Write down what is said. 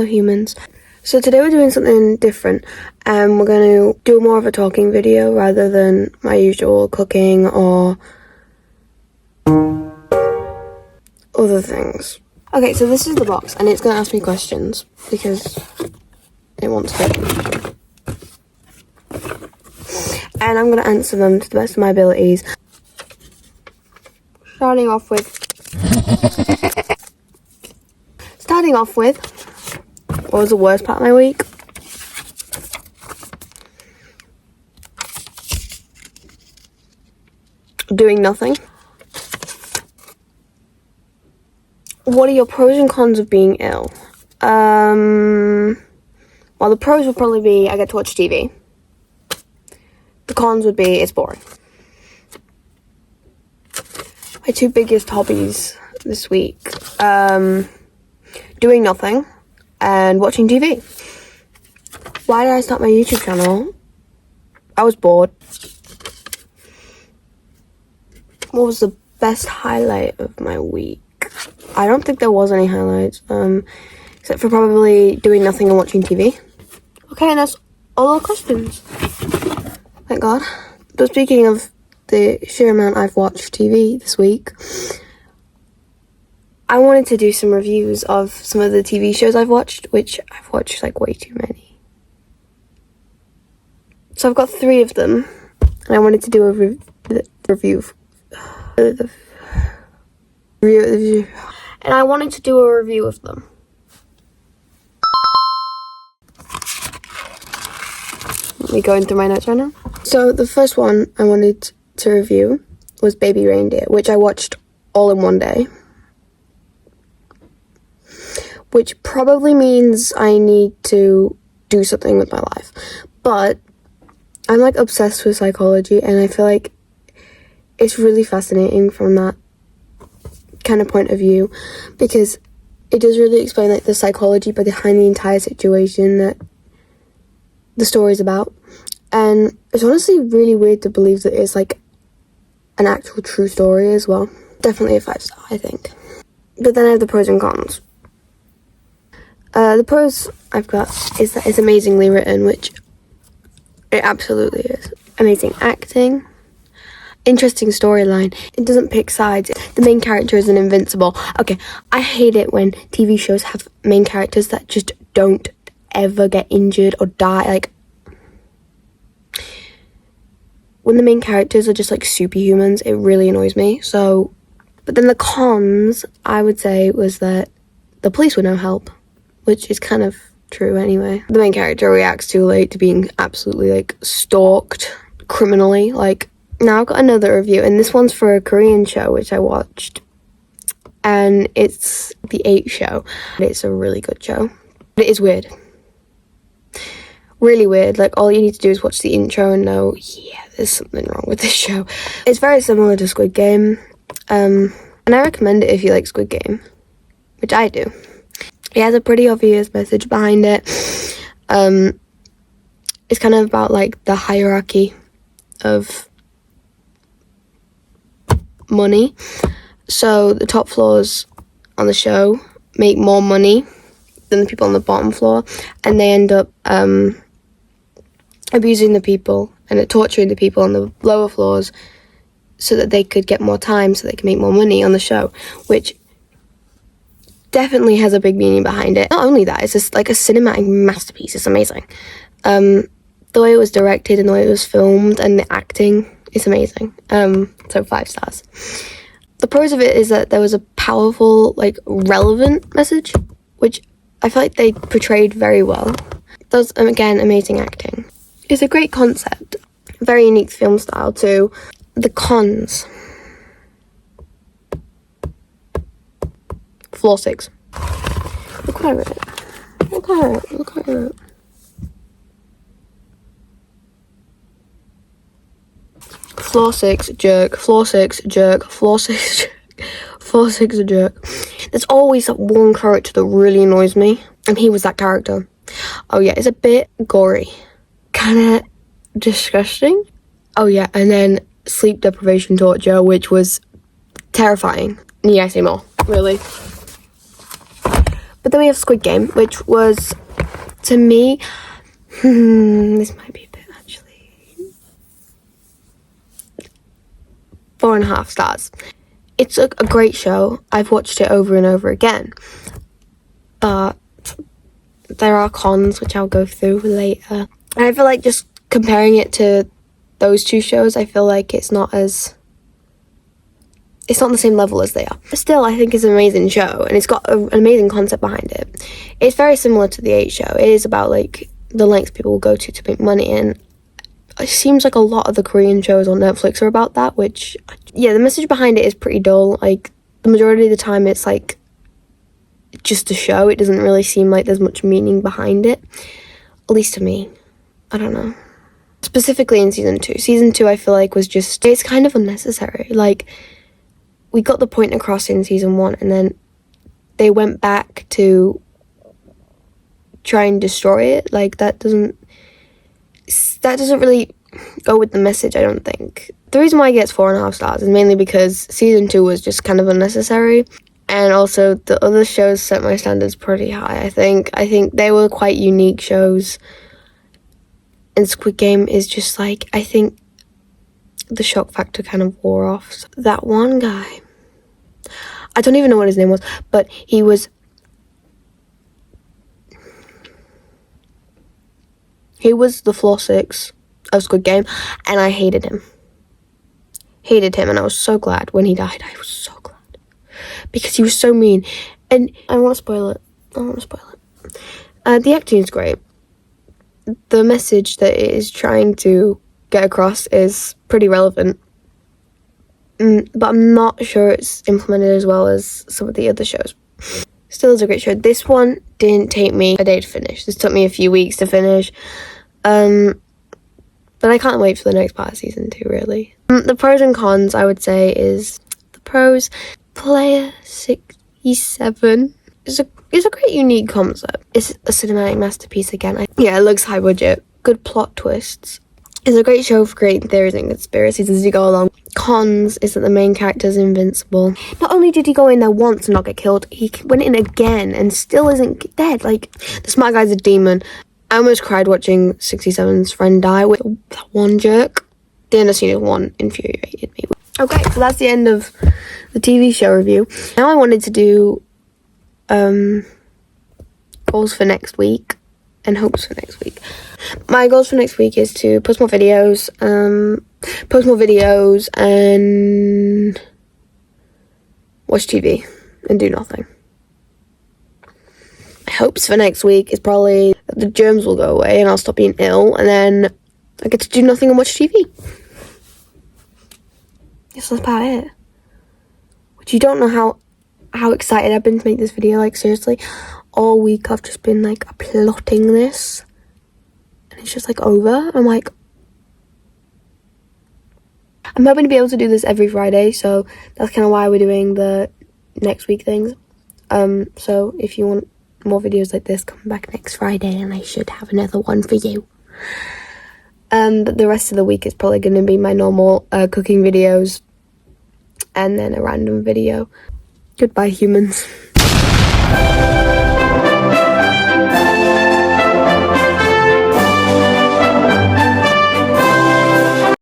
humans. So today we're doing something different, and we're going to do more of a talking video rather than my usual cooking or other things. Okay, so this is the box, and it's going to ask me questions because it wants to. And I'm going to answer them to the best of my abilities. Starting off with, what was the worst part of my week? Doing nothing. What are your pros and cons of being ill? Well, the pros would probably be I get to watch TV. The cons would be it's boring. My two biggest hobbies this week, doing nothing and watching TV. Why did I start my YouTube channel? I was bored. What was the best highlight of my week? I don't think there was any highlights, except for probably doing nothing and watching TV. Okay, and that's all our questions. Thank God. But speaking of the sheer amount I've watched TV this week, I wanted to do some reviews of some of the TV shows I've watched, which I've watched like way too many. So I've got 3 of them, and I wanted to do a review. And I wanted to do a review of them. Let me go into my notes right now. So the first one I wanted to review was Baby Reindeer, which I watched all in one day. Which probably means I need to do something with my life. But I'm like obsessed with psychology, and I feel like it's really fascinating from that kind of point of view, because it does really explain like the psychology behind the entire situation that the story's about. And it's honestly really weird to believe that it's like an actual true story as well. Definitely a 5-star, I think. But then I have the pros and cons. The pros I've got is that it's amazingly written, which it absolutely is. Amazing acting. Interesting storyline. It doesn't pick sides. The main character isn't invincible. Okay, I hate it when TV shows have main characters that just don't ever get injured or die. Like, when the main characters are just like superhumans, it really annoys me. So, but then the cons, I would say, was that the police were no help, which is kind of true anyway. The main character reacts too late to being absolutely like stalked criminally. Like, now I've got another review, and this one's for a Korean show which I watched, and it's the 8 show. It's a really good show. It is weird. Really weird. Like, all you need to do is watch the intro and know, yeah, there's something wrong with this show. It's very similar to Squid Game, and I recommend it if you like Squid Game, which I do. It has a pretty obvious message behind it. It's kind of about like the hierarchy of money. So the top floors on the show make more money than the people on the bottom floor, and they end up abusing the people and torturing the people on the lower floors so that they could get more time, so they can make more money on the show, which definitely has a big meaning behind it. Not only that, it's just like a cinematic masterpiece. It's amazing. The way it was directed and the way it was filmed and the acting is amazing. So 5 stars. The pros of it is that there was a powerful, like, relevant message, which I feel like they portrayed very well. There's, again, amazing acting. It's a great concept. Very unique film style too. The cons. Floor 6. Look what I wrote. Look what I wrote. Look what I wrote. Floor 6, jerk. Floor 6, jerk. Floor 6, jerk. Floor 6, jerk. There's always that one character that really annoys me, and he was that character. Oh yeah, it's a bit gory. Kinda disgusting. Oh yeah, and then sleep deprivation torture, which was terrifying. Need I say more? Really? But then we have Squid Game, which was, to me, this might be a bit actually, 4.5 stars. It's a great show. I've watched it over and over again, but there are cons which I'll go through later. And I feel like just comparing it to those two shows, I feel like it's not on the same level as they are. But still, I think it's an amazing show, and it's got an amazing concept behind it. It's very similar to the 8 show. It is about like the lengths people will go to make money, and it seems like a lot of the Korean shows on Netflix are about that, which, yeah, the message behind it is pretty dull. Like, the majority of the time it's like just a show. It doesn't really seem like there's much meaning behind it, at least to me. I don't know. Specifically in season 2. Season 2, I feel like, was just, it's kind of unnecessary. Like, we got the point across in season 1, and then they went back to try and destroy it. Like, that doesn't really go with the message, I don't think. The reason why it gets 4.5 stars is mainly because season 2 was just kind of unnecessary, and also the other shows set my standards pretty high. I think they were quite unique shows, and Squid Game is just like, I think the shock factor kind of wore off. So that one guy, I don't even know what his name was, but he was the floor 6 of Squid Game, and I hated him, and I was so glad when he died. I was so glad, because he was so mean, and I won't spoil it. The acting is great. The message that it is trying to get across is pretty relevant, but I'm not sure it's implemented as well as some of the other shows. Still is a great show. This one didn't take me a day to finish. This took me a few weeks to finish. But I can't wait for the next part of season 2, really. The pros and cons, I would say, is the pros. Player 67 is a great unique concept. It's a cinematic masterpiece again. Yeah, it looks high budget. Good plot twists. It's a great show for creating theories and conspiracies as you go along. Cons is that the main character is invincible. Not only did he go in there once and not get killed, he went in again and still isn't dead. Like, the smart guy's a demon. I almost cried watching 67's friend die with that one jerk. The end of season 1 infuriated me. Okay, so that's the end of the TV show review. Now I wanted to do goals for next week and hopes for next week. My goals for next week is to post more videos and watch TV and do nothing. My hopes for next week is probably that the germs will go away and I'll stop being ill, and then I get to do nothing and watch TV. Yes, that's about it. Which, you don't know how excited I've been to make this video. Like, seriously, all week I've just been like plotting this, and it's just like over. I'm hoping to be able to do this every Friday, so that's kind of why we're doing the next week things. So if you want more videos like this, come back next Friday and I should have another one for you. But the rest of the week is probably going to be my normal cooking videos and then a random video. Goodbye, humans.